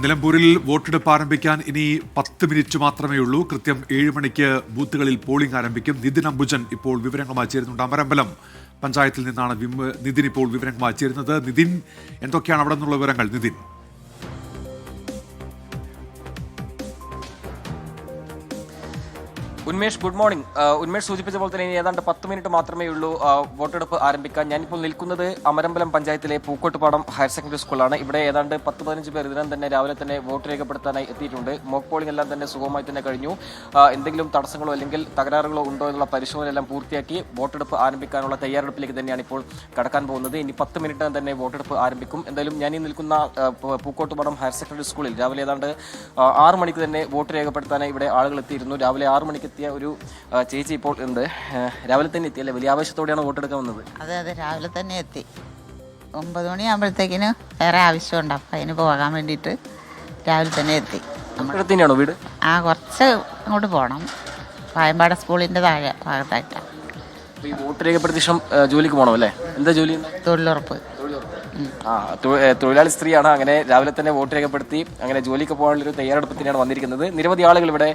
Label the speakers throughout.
Speaker 1: നിലമ്പൂരിൽ വോട്ടെടുപ്പ് ആരംഭിക്കാൻ ഇനി 10 മിനിറ്റ് മാത്രമേ ഉള്ളൂ. കൃത്യം 7 മണിക്ക് ബൂത്തുകളിൽ പോളിംഗ് ആരംഭിക്കും. നിതിൻ അംബുജൻ ഇപ്പോൾ വിവരങ്ങളുമായി ചേരുന്നുണ്ട്. അമരമ്പലം പഞ്ചായത്തിൽ നിന്നാണ് നിതിൻ ഇപ്പോൾ വിവരങ്ങളുമായി ചേരുന്നത്. നിതിൻ, എന്തൊക്കെയാണ് അവിടെ നിന്നുള്ള വിവരങ്ങൾ? നിതിൻ.
Speaker 2: Unmesh, good morning. ഉന്മേഷ് സൂചിപ്പിച്ച പോലെ തന്നെ ഏതാണ്ട് 10 മിനിറ്റ് മാത്രമേ ഉള്ളൂ വോട്ടെടുപ്പ് ആരംഭിക്കാൻ. ഞാനിപ്പോൾ നിൽക്കുന്നത് അമരമ്പലം പഞ്ചായത്തിലെ പൂക്കോട്ടുപാടം ഹയർ സെക്കൻഡറി സ്കൂളാണ്. ഇവിടെ ഏതാണ്ട് 10-15 പേർ ഇതിനം തന്നെ രാവിലെ തന്നെ വോട്ട് രേഖപ്പെടുത്താനായി എത്തിയിട്ടുണ്ട്. മോക്ക് പോളിംഗ് എല്ലാം തന്നെ സുഗമമായി തന്നെ കഴിഞ്ഞു. എന്തെങ്കിലും തടസ്സങ്ങളോ അല്ലെങ്കിൽ തകരാറുകളോ ഉണ്ടോ എന്നുള്ള പരിശോധന എല്ലാം പൂർത്തിയാക്കി വോട്ടെടുപ്പ് ആരംഭിക്കാനുള്ള തയ്യാറെടുപ്പിലേക്ക് തന്നെയാണ് ഇപ്പോൾ കടക്കാൻ പോകുന്നത്. ഇനി 10 മിനിറ്റ് തന്നെ വോട്ടെടുപ്പ് ആരംഭിക്കും. എന്തായാലും ഞാൻ ഈ നിൽക്കുന്ന പൂക്കോട്ടുപാടം ഹയർ സെക്കൻഡറി സ്കൂളിൽ രാവിലെ ഏതാണ്ട് 6 മണിക്ക് തന്നെ വോട്ട് രേഖപ്പെടുത്താനായി ഇവിടെ ആളുകൾ എത്തിയിരുന്നു. രാവിലെ 6 മണിക്ക് ഒരു ചേച്ചി ഇപ്പോൾ ഉണ്ട്. രാവിലെ തന്നെ എത്തി അല്ലേ? വലിയ ആവശ്യത്തോടെയാണ് വോട്ടെടുക്കാൻ വന്നത്?
Speaker 3: അതെ, രാവിലെ തന്നെ എത്തി. 9 മണിയാകുമ്പോഴത്തേക്കിന് വേറെ ആവശ്യമുണ്ട്, അപ്പം അതിന് പോകാൻ വേണ്ടിയിട്ട് രാവിലെ തന്നെ എത്തി.
Speaker 2: തന്നെയാണോ വീട്?
Speaker 3: കുറച്ച് അങ്ങോട്ട് പോകണം. പായമ്പാട സ്കൂളിൻ്റെ താഴെ ഭാഗത്തായിട്ടാണ്.
Speaker 2: ഈ വോട്ട് രേഖപ്പെടുത്തിയ ശേഷം ജോലിക്ക് പോകണം അല്ലേ? എന്താ ജോലി?
Speaker 3: തൊഴിലുറപ്പ്.
Speaker 2: തൊഴിലാളി സ്ത്രീയാണ്. അങ്ങനെ രാവിലെ തന്നെ വോട്ട് രേഖപ്പെടുത്തി അങ്ങനെ ജോലിക്ക് പോകാനുള്ളൊരു തയ്യാറെടുപ്പ് തന്നെയാണ് വന്നിരിക്കുന്നത്. നിരവധി ആളുകൾ ഇവിടെ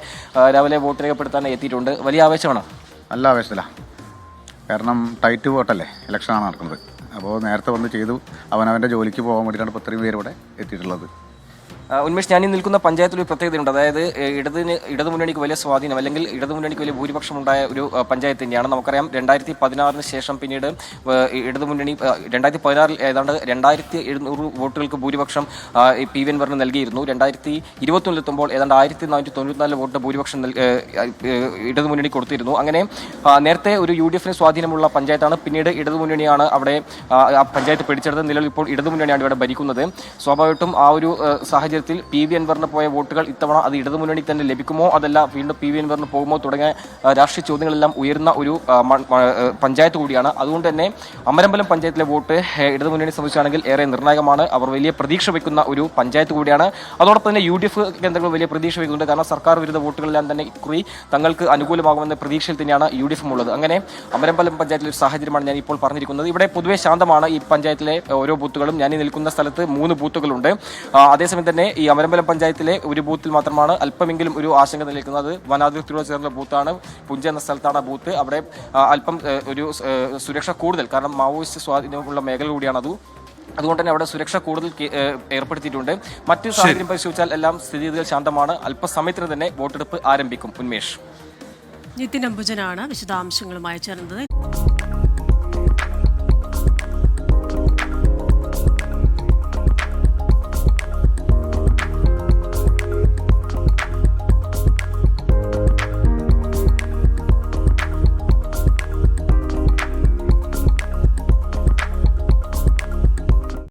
Speaker 2: രാവിലെ വോട്ട് രേഖപ്പെടുത്താൻ എത്തിയിട്ടുണ്ട്. വലിയ ആവേശമാണോ?
Speaker 4: നല്ല ആവേശത്തിലാണ്. കാരണം ടൈറ്റ് വോട്ടല്ലേ, ഇലക്ഷനാണ് നടക്കുന്നത്. അപ്പോൾ നേരത്തെ വന്ന് ചെയ്തു അവനവൻ്റെ ജോലിക്ക് പോകാൻ വേണ്ടിയിട്ടാണ് ഇപ്പോൾ ഇത്രയും പേര് ഇവിടെ എത്തിയിട്ടുള്ളത്.
Speaker 2: ഉന്മേഷ്, ഞാൻ ഈ നിൽക്കുന്ന പഞ്ചായത്തിൽ ഒരു പ്രത്യേകതയുണ്ട്. അതായത് ഇടതുമുന്നണിക്ക് വലിയ സ്വാധീനം അല്ലെങ്കിൽ ഇടതുമുന്നണിക്ക് വലിയ ഭൂരിപക്ഷം ഉണ്ടായ ഒരു പഞ്ചായത്ത് തന്നെയാണ്. നമുക്കറിയാം 2016 ശേഷം പിന്നീട് ഇടതുമുന്നണി 2016 ഏതാണ്ട് 2700 വോട്ടുകൾക്ക് ഭൂരിപക്ഷം PV അൻവറിന് നൽകിയിരുന്നു. 2021 എത്തുമ്പോൾ ഏതാണ്ട് 1494 വോട്ട് ഭൂരിപക്ഷം ഇടതുമുന്നണി കൊടുത്തിരുന്നു. അങ്ങനെ നേരത്തെ ഒരു UDF സ്വാധീനമുള്ള പഞ്ചായത്താണ്. പിന്നീട് ഇടതുമുന്നണിയാണ് അവിടെ ആ പഞ്ചായത്ത് പിടിച്ചെടുത്തത്. നിലവിൽ ഇപ്പോൾ ഇടതുമുന്നണിയാണ് ഇവിടെ ഭരിക്കുന്നത്. സ്വാഭാവികമായിട്ടും ആ ഒരു സാഹചര്യത്തിൽ PV അൻവറിന് പോയ വോട്ടുകൾ ഇത്തവണ അത് ഇടതുമുന്നണി തന്നെ ലഭിക്കുമോ, അതല്ല വീണ്ടും PV അൻവറിന് പോകുമോ തുടങ്ങിയ രാഷ്ട്രീയ ചോദ്യങ്ങളെല്ലാം ഉയർന്ന ഒരു പഞ്ചായത്ത് കൂടിയാണ്. അതുകൊണ്ട് തന്നെ അമരമ്പലം പഞ്ചായത്തിലെ വോട്ട് ഇടതുമുന്നണി സംബന്ധിച്ചാണെങ്കിൽ ഏറെ നിർണായകമാണ്. അവർ വലിയ പ്രതീക്ഷ വയ്ക്കുന്ന ഒരു പഞ്ചായത്ത് കൂടിയാണ്. അതോടൊപ്പം തന്നെ UDF കേന്ദ്രങ്ങൾ വലിയ പ്രതീക്ഷ വയ്ക്കുന്നുണ്ട്. കാരണം സർക്കാർ വിരുദ്ധ വോട്ടുകളെല്ലാം തന്നെ ഇക്കുറി തങ്ങൾക്ക് അനുകൂലമാകുമെന്ന പ്രതീക്ഷയിൽ തന്നെയാണ് UDF ഉള്ളത്. അങ്ങനെ അമരമ്പലം പഞ്ചായത്തിലെ ഒരു സാഹചര്യമാണ് ഞാൻ ഇപ്പോൾ പറഞ്ഞിരിക്കുന്നത്. ഇവിടെ പൊതുവെ ശാന്തമാണ് ഈ പഞ്ചായത്തിലെ ഓരോ ബൂത്തുകളും. ഞാൻ ഈ നിൽക്കുന്ന സ്ഥലത്ത് 3 ബൂത്തുകളുണ്ട്. അതേസമയം തന്നെ ഈ അമരമ്പലം പഞ്ചായത്തിലെ ഒരു ബൂത്തിൽ മാത്രമാണ് അല്പമെങ്കിലും ഒരു ആശങ്ക നിലനിൽക്കുന്നത്. വനാതിർത്തിയോട് ചേർന്ന ബൂത്താണ്. പുഞ്ച എന്ന സ്ഥലത്താണ് ബൂത്ത്. അവിടെ അല്പം ഒരു സുരക്ഷ കൂടുതൽ, കാരണം മാവോയിസ്റ്റ് സ്വാധീനമുള്ള മേഖല കൂടിയാണ് അതുകൊണ്ട് തന്നെ അവിടെ സുരക്ഷ കൂടുതൽ ഏർപ്പെടുത്തിയിട്ടുണ്ട്. മറ്റു സാഹചര്യം പരിശോധിച്ചാൽ എല്ലാം സ്ഥിതിഗതികൾ ശാന്തമാണ്. അല്പസമയത്തിന് തന്നെ വോട്ടെടുപ്പ് ആരംഭിക്കും. ഉന്മേഷ്.
Speaker 5: നിതിൻ അംബുജനാണ് വിശദാംശങ്ങളുമായി ചേർന്നത്.